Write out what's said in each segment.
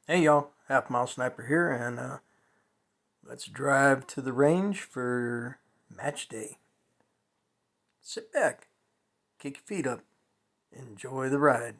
Hey y'all, Halfmilesniper here, and let's drive to the range for match day. Sit back, kick your feet up, enjoy the ride.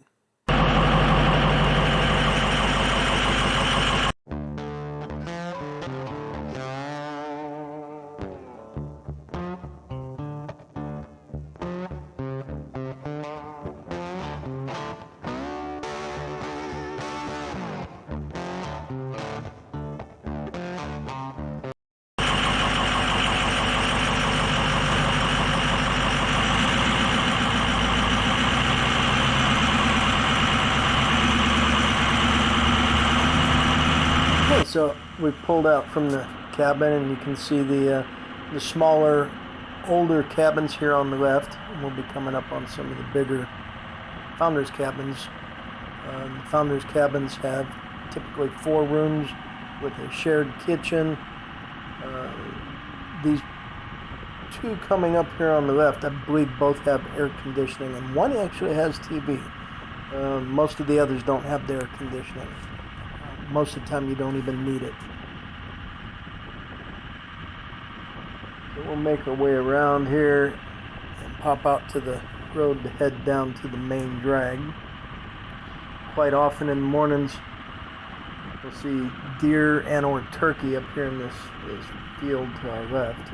Okay, so we've pulled out from the cabin, and you can see the smaller, older cabins here on the left. And we'll be coming up on some of the bigger founders' cabins. The founders' cabins have typically 4 rooms with a shared kitchen. These 2 coming up here on the left, I believe both have air conditioning, and one actually has TV. Most of the others don't have the air conditioning. Most of the time you don't even need it. So we'll make our way around here and pop out to the road to head down to the main drag. Quite often in the mornings you'll see deer and or turkey up here in this field to our left.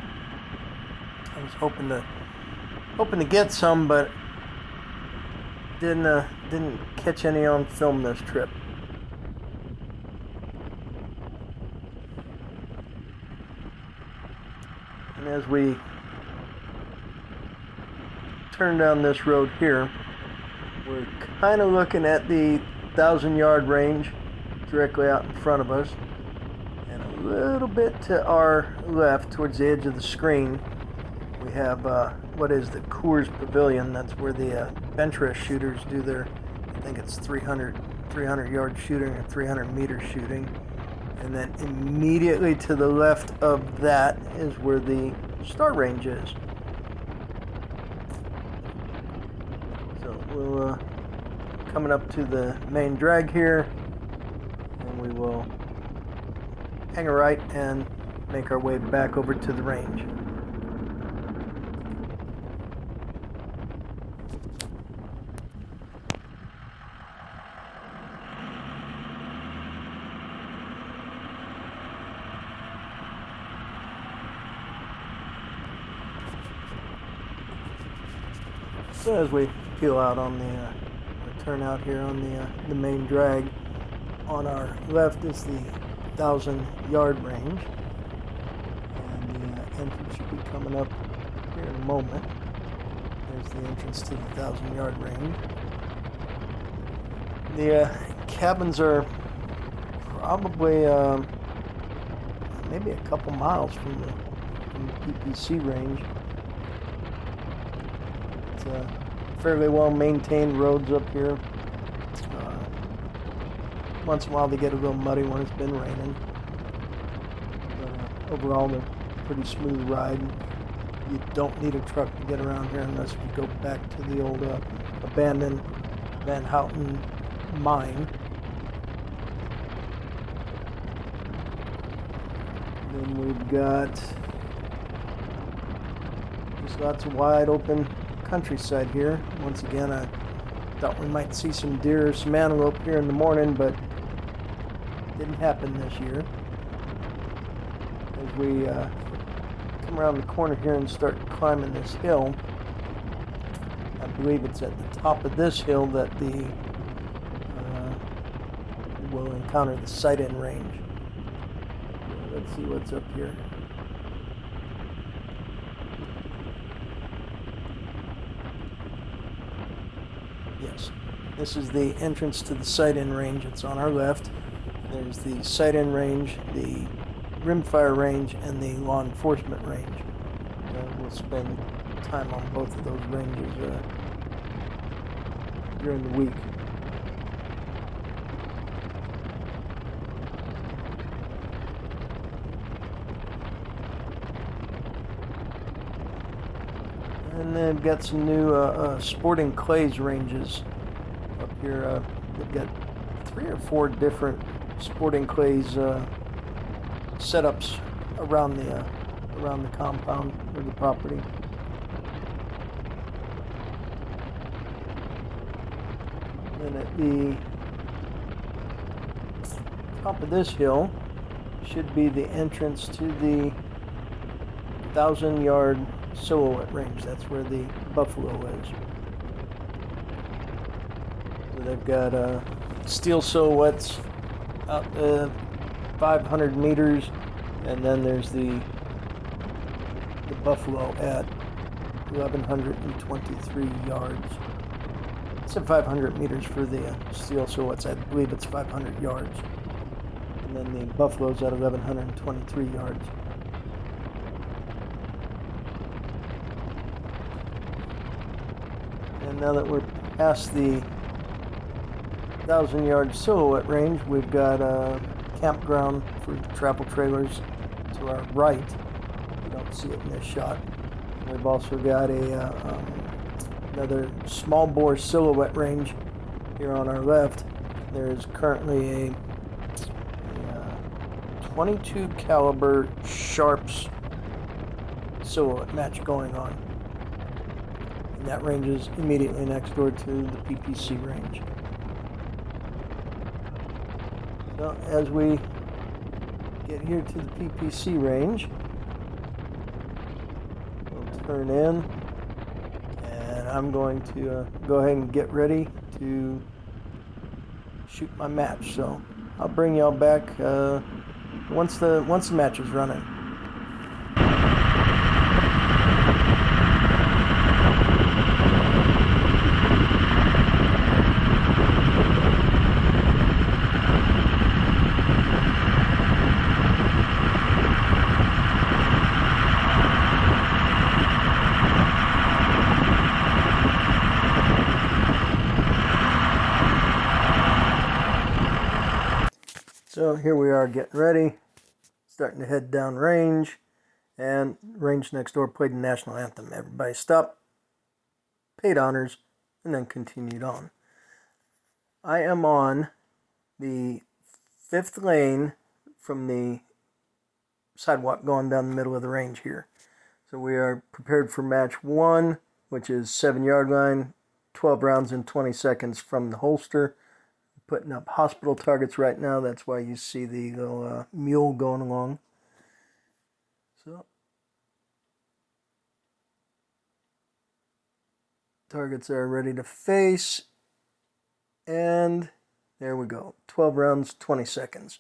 I was hoping to get some, but didn't catch any on film this trip. And as we turn down this road here, we're kind of looking at the 1,000-yard range directly out in front of us. And a little bit to our left, towards the edge of the screen, we have what is the Coors Pavilion. That's where the bench rest shooters do their, I think it's 300-yard shooting or 300-meter shooting. And then immediately to the left of that is where the start range is. So we'll coming up to the main drag here, and we will hang a right and make our way back over to the range. So as we peel out on the turnout here on the main drag, on our left is the 1,000-yard range, and the entrance should be coming up here in a moment. There's the entrance to the 1,000-yard range. The cabins are probably maybe a couple miles from the PPC range. Fairly well maintained roads up here. Once in a while they get a little muddy when it's been raining, but overall they're a pretty smooth ride. You don't need a truck to get around here unless you go back to the old abandoned Van Houten mine. Then we've got just lots of wide open countryside here. Once again, I thought we might see some deer or some antelope here in the morning, but didn't happen this year. As we come around the corner here and start climbing this hill, I believe it's at the top of this hill that we'll encounter the sight-in range. Let's see what's up here. Yes, this is the entrance to the sight-in range. It's on our left. There's the sight-in range, the rimfire range, and the law enforcement range. We'll spend time on both of those ranges during the week. And they've got some new sporting clays ranges up here. They've got 3 or 4 different sporting clays setups around the compound or the property. And at the top of this hill should be the entrance to the 1,000-yard silhouette range. That's where the buffalo is. So they've got steel silhouettes out 500 meters, and then there's the buffalo at 1,123 yards. It's at 500 meters for the steel silhouettes. I believe it's 500 yards. And then the buffalo's at 1,123 yards. And now that we're past the 1,000-yard silhouette range, we've got a campground for travel trailers to our right. You don't see it in this shot. We've also got another small bore silhouette range here on our left. There is currently a 22 caliber Sharps silhouette match going on. And that range is immediately next door to the PPC range. So as we get here to the PPC range, we'll turn in, and I'm going to go ahead and get ready to shoot my match. So I'll bring y'all back once the match is running. So here we are getting ready, starting to head down range, and range next door played the national anthem. Everybody stopped, paid honors, and then continued on. I am on the 5th lane from the sidewalk going down the middle of the range here. So we are prepared for match 1, which is 7-yard line, 12 rounds in 20 seconds from the holster. Putting up hospital targets right now. That's why you see the little mule going along. So targets are ready to face, and there we go. 12 rounds, 20 seconds.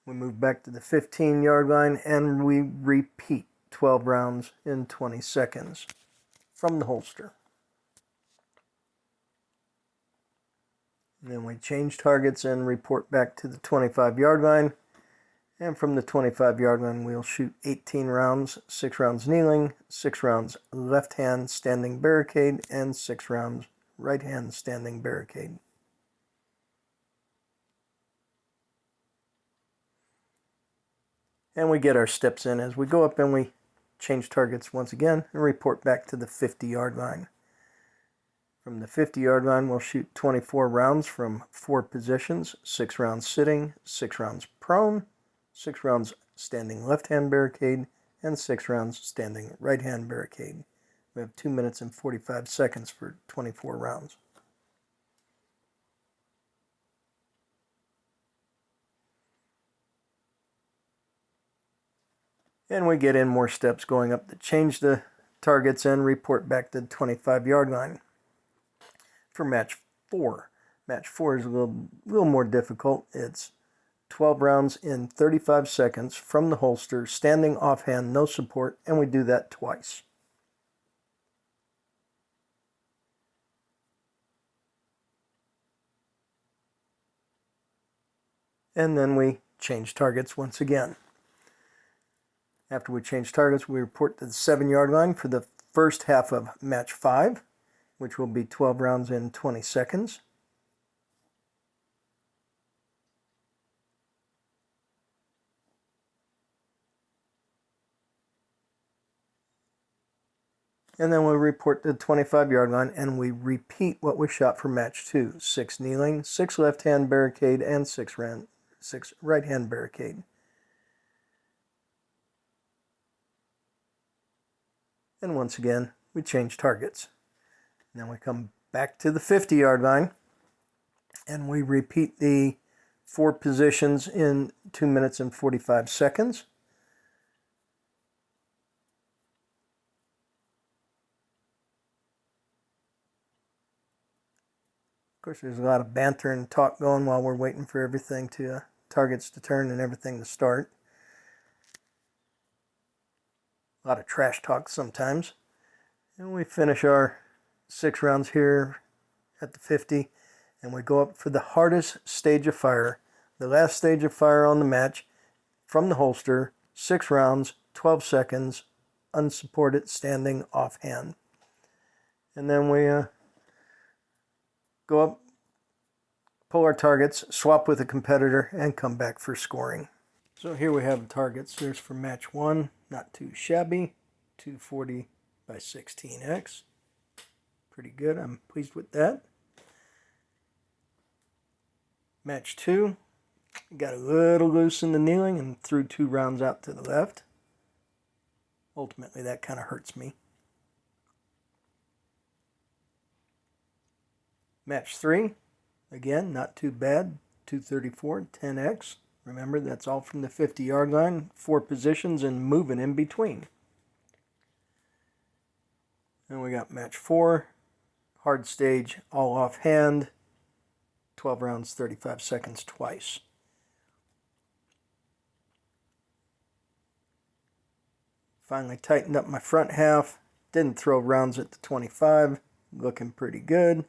We move back to the 15-yard line, and we repeat 12 rounds in 20 seconds from the holster. And then we change targets and report back to the 25-yard line. And from the 25-yard line, we'll shoot 18 rounds, 6 rounds kneeling, 6 rounds left hand standing barricade, and 6 rounds right hand standing barricade. And we get our steps in as we go up, and we change targets once again and report back to the 50-yard line. From the 50-yard line, we'll shoot 24 rounds from 4 positions, 6 rounds sitting, 6 rounds prone, 6 rounds standing left-hand barricade, and 6 rounds standing right-hand barricade. We have 2 minutes and 45 seconds for 24 rounds. And we get in more steps going up to change the targets and report back to the 25-yard line. For match 4. Match 4 is a little more difficult. It's 12 rounds in 35 seconds from the holster, standing offhand, no support, and we do that twice. And then we change targets once again. After we change targets, we report to the 7-yard line for the first half of match 5. Which will be 12 rounds in 20 seconds. And then we report to the 25-yard line, and we repeat what we shot for match 2. 6 kneeling, 6 left-hand barricade, and 6 right-hand barricade. And once again, we change targets. Now we come back to the 50-yard line, and we repeat the 4 positions in 2 minutes and 45 seconds. Of course, there's a lot of banter and talk going while we're waiting for everything to targets to turn and everything to start. A lot of trash talk sometimes. And we finish our 6 rounds here at the 50, and we go up for the hardest stage of fire, the last stage of fire on the match, from the holster, 6 rounds, 12 seconds, unsupported, standing, offhand. And then we go up, pull our targets, swap with a competitor, and come back for scoring. So here we have the targets. There's for match 1, not too shabby, 240 by 16x. Pretty good, I'm pleased with that. Match 2, got a little loose in the kneeling and threw 2 rounds out to the left. Ultimately, that kind of hurts me. Match 3, again, not too bad, 234, 10x. Remember, that's all from the 50-yard line, 4 positions and moving in between. And we got match 4, hard stage, all offhand, 12 rounds, 35 seconds twice. Finally tightened up my front half, didn't throw rounds at the 25, looking pretty good.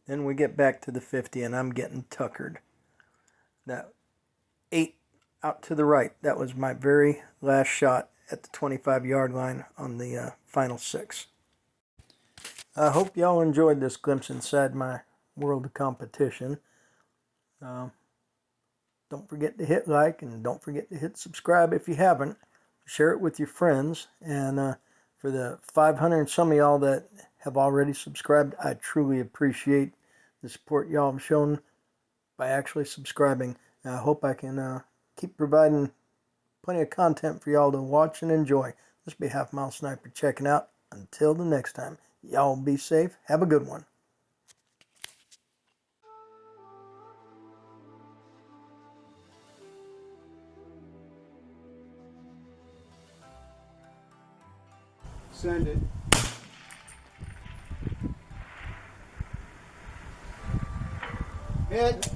Then we get back to the 50 and I'm getting tuckered. That 8 out to the right, that was my very last shot at the 25-yard line on the final 6. I hope y'all enjoyed this glimpse inside my world of competition. Don't forget to hit like and don't forget to hit subscribe if you haven't. Share it with your friends. And for the 500 and some of y'all that have already subscribed, I truly appreciate the support y'all have shown by actually subscribing. I hope I can keep providing plenty of content for y'all to watch and enjoy. This be Halfmilesniper checking out. Until the next time, y'all be safe. Have a good one. Send it. Hit.